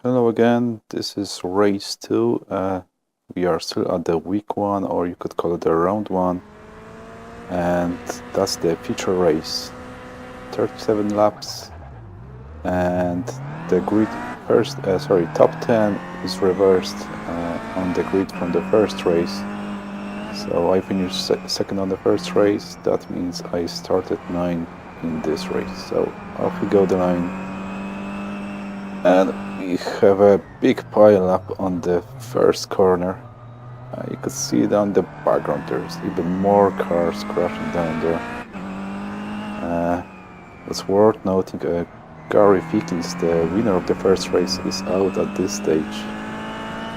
Hello again, this is race 2. We are still at the week 1, or you could call it the round 1. And that's the feature race. 37 laps. And the grid top 10 is reversed on the grid from the first race. So I finished second on the first race. That means I started 9 in this race. So off we go the line. And we have a big pile up on the first corner. You could see it on the background. There's even more cars crashing down there. It's worth noting Gary Fickles, the winner of the first race, is out at this stage.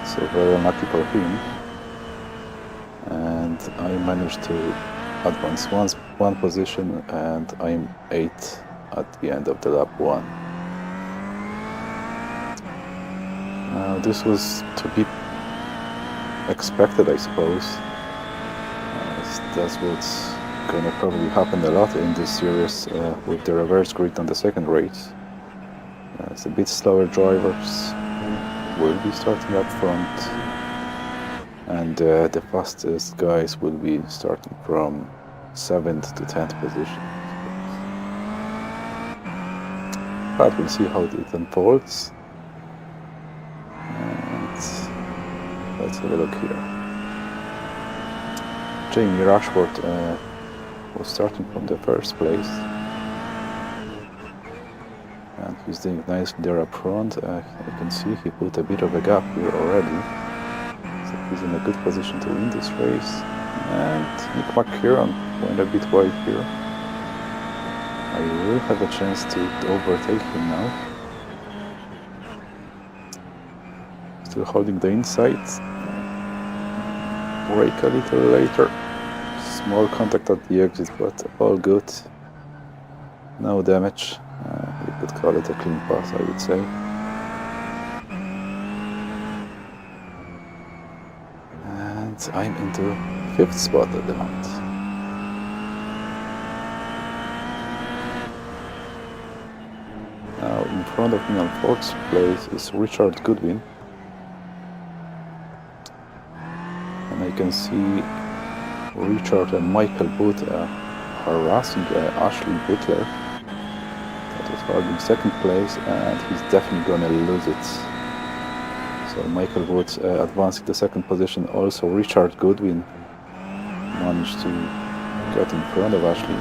So very unlucky for him. And I managed to advance one position, and I'm 8th at the end of the lap 1. This was to be expected, I suppose. That's what's gonna probably happen a lot in this series with the reverse grid on the second race. It's a bit slower drivers will be starting up front, and the fastest guys will be starting from 7th to 10th position. But we'll see how it unfolds. Let's have a look here. Jamie Rashford was starting from the first place. And he's doing nice there up front. You can see he put a bit of a gap here already. So he's in a good position to win this race. And Nick McKeron went a bit wide here. I will have a chance to overtake him now. Still holding the inside. Brake a little later. Small contact at the exit, but all good. No damage. We could call it a clean pass, I would say. And I'm into 5th spot at the moment. Now in front of me on 4th place is Richard Goodwin. And I can see Richard and Michael Booth harassing Ashley Butler. That was holding 2nd place, and he's definitely gonna lose it. So Michael Booth advancing the 2nd position. Also Richard Goodwin managed to get in front of Ashley.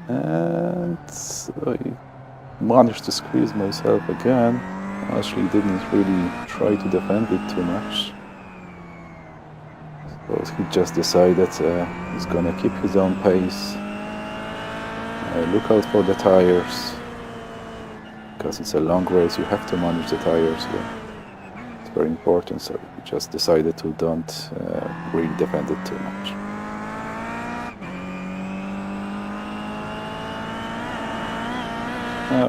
And I managed to squeeze myself again. Ashley didn't really try to defend it too much. So he just decided he's gonna keep his own pace. Look out for the tires, because it's a long race. You have to manage the tires here. It's very important. So he just decided to don't really defend it too much.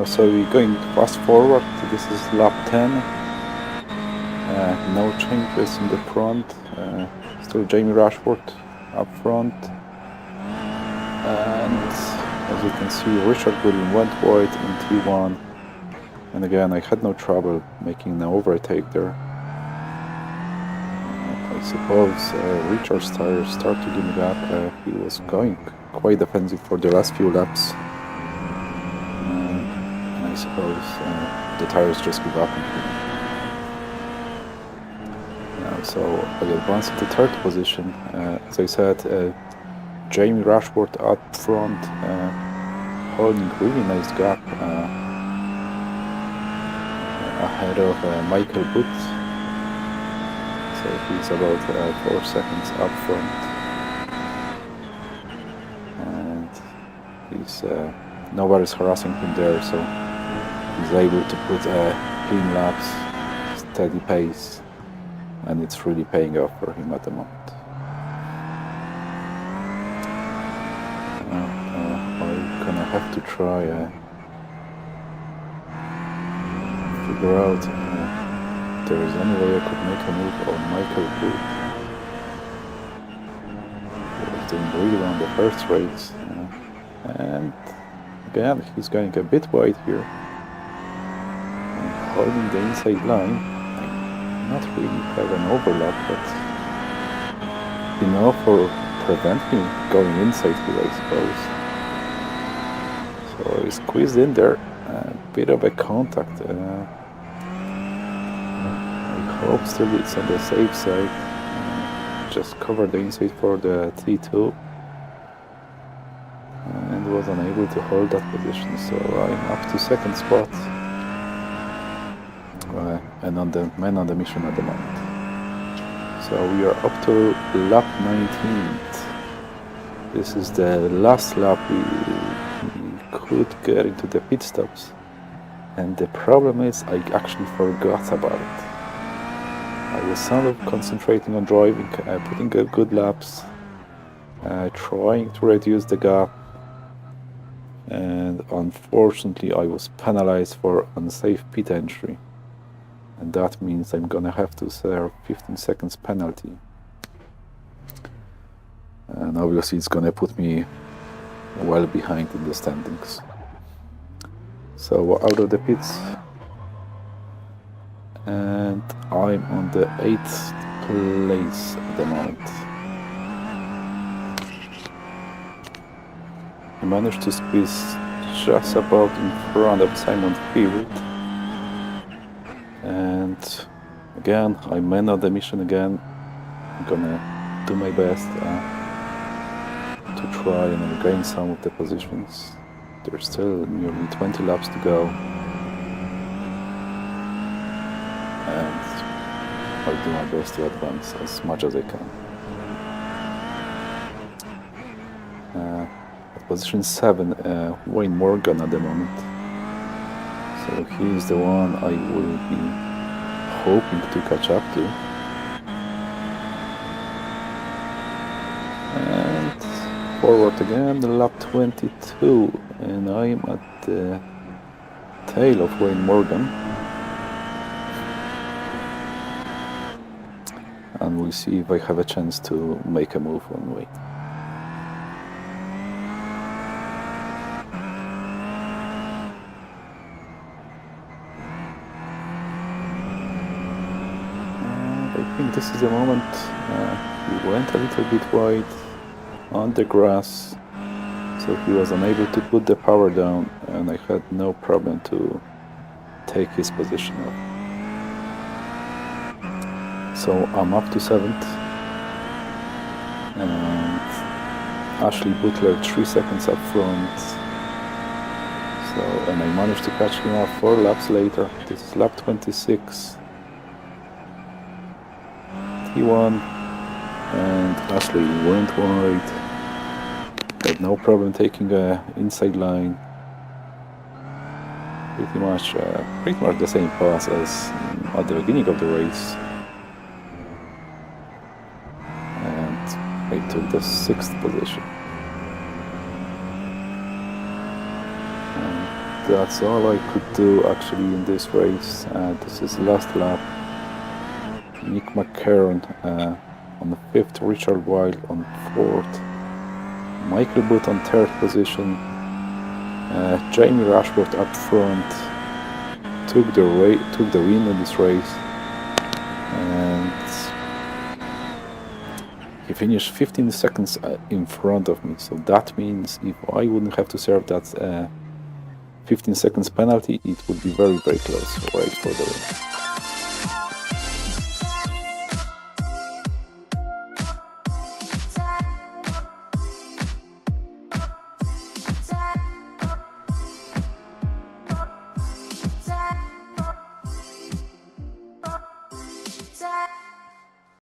So we're going fast forward. This is lap 10. No changes in the front. Still Jamie Rashford up front. And as you can see, Richard Goodwin went wide in T1. And again, I had no trouble making an overtake there. I suppose Richard's tires start to give me up. He was going quite defensive for the last few laps. I suppose the tires just give up on him. So I advanced to 3rd position. As I said, Jamie Rashford up front, holding really nice gap ahead of Michael Booth. So he's about 4 seconds up front. And he's nobody's harassing him there, so he's able to put clean laps, steady pace, and it's really paying off for him at the moment. I'm gonna have to try figure out if there is any way I could make a move on Michael Booth. He was doing really well in the first race, and again he's going a bit wide here. holding the inside line. I not really have an overlap, but enough for prevent me going inside here, I suppose. So I squeezed in there, a bit of a contact. I hope still it's on the safe side. Just covered the inside for the T2 and was unable to hold that position, so I'm up to second spot and on the man on the mission at the moment. So we are up to lap 19th. This is the last lap we could get into the pit stops, and the problem is I actually forgot about it. I was sort of concentrating on driving, putting good laps, trying to reduce the gap, and unfortunately I was penalized for unsafe pit entry, and that means I'm gonna have to serve 15 seconds penalty, and obviously it's gonna put me well behind in the standings. So out of the pits, and I'm on the 8th place at the moment. I managed to squeeze just about in front of Simon Field, and again I'm man of the mission again. I'm gonna do my best to try and regain some of the positions. There's still nearly 20 laps to go, and I'll do my best to advance as much as I can. At position 7, Wayne Morgan at the moment. So he's the one I will be hoping to catch up to. And forward again, lap 22, and I'm at the tail of Wayne Morgan. And we'll see if I have a chance to make a move on Wayne. I think this is the moment he went a little bit wide on the grass, so he was unable to put the power down, and I had no problem to take his position off. So I'm up to 7th, and Ashley Butler 3 seconds up front. So, and I managed to catch him up 4 laps later. This is lap 26. T1, and Ashley went wide. Had no problem taking a inside line. Pretty much the same pass as at the beginning of the race. I took the 6th position. And that's all I could do actually in this race. This is the last lap. Nick McCarron on the 5th, Richard Wilde on 4th, Michael Booth on 3rd position, Jamie Rashworth up front took the win in this race, and he finished 15 seconds in front of me, so that means if I wouldn't have to serve that 15 seconds penalty, it would be very, very close right for the win.